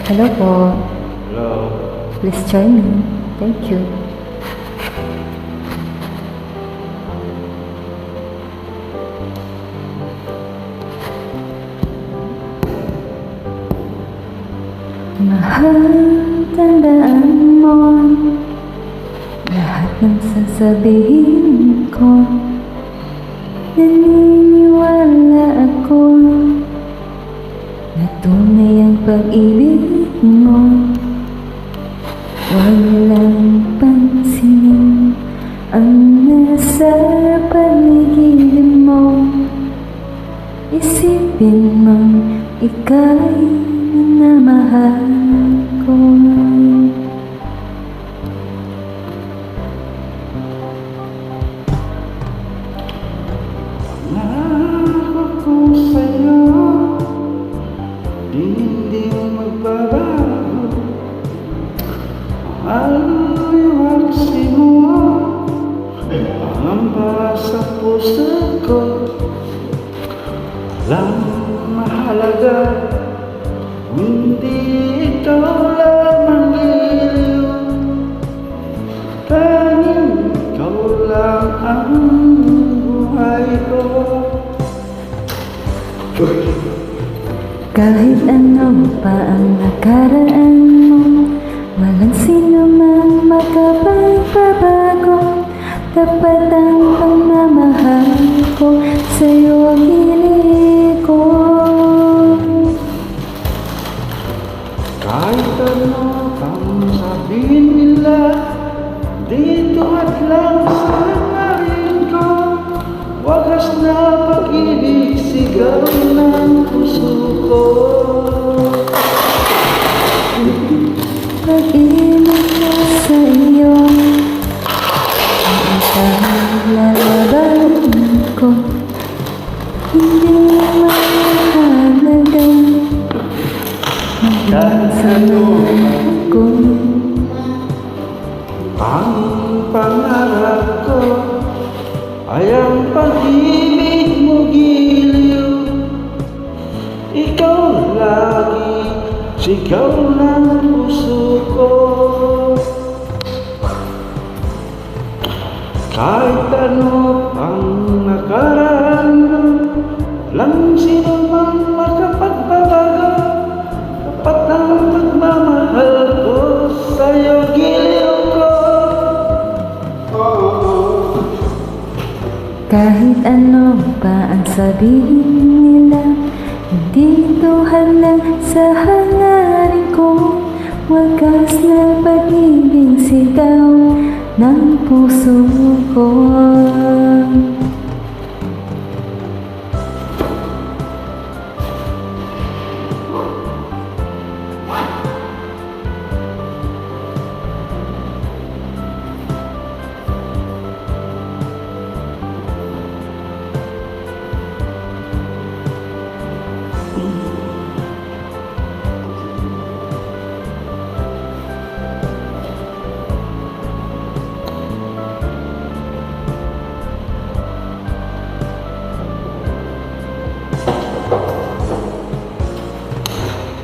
Hello po. Hello. Please join me. Thank you. Mahal, tandaan mo lahat ng sasabihin ko. Naniniwala ako na tunay ang pag-ibig mo. Huwag lang pansinin ang nasa paligid mo. Isipin mong ika'y minamahal ko. Pangako ko sa'yo, hindi magbabago. Aliwaksi mo pangamba sa puso ko. Lang mahalaga, hindi ikaw lamang iliw. Tanging ikaw lang ang buhay ko. Kahit ano pa ang nakaraan mo, walang sino man makapagbabago. Tapat ang pagmamahal ko sa'yo, gili ko. Kahit ano pang sabihin nila, dito at lang sa hangarin ko. Wagas na pag-ibig, sigaw ng puso ko. Pag-ibig ko sa iyo, ang paglalaban ko. Hindi mahalaga magmamasalan ko. Ang pangarap ko ay ang pag-ibig mo, giliw. Ikaw lagi, sigaw ng puso ko. Kahit ano ang nakaraan mo, lang sino man makapagbabago. Tapat ang pagmamahal ko sa'yo, giliw ko. Kahit ano pa ang sabihin nila, hindi ito halang sa hangarin ko. Wagas na pag-ibig, sigaw ng puso ko.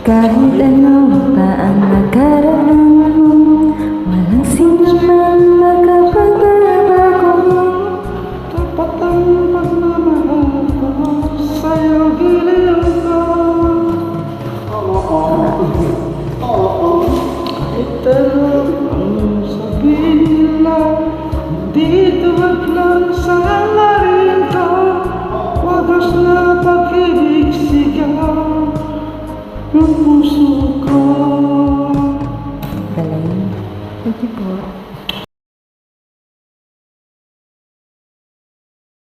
Kahit ano pa ang nakaraan mo, walang sino man makapagbabago. Tapat ang pagmamahal ko sa'yo, giliw ko. Kahit ano ang sabihin nila, dito at lang sa hangarin ko. Wagas na pag-ibig, sigaw ng puso ko. Galing. Thank you po.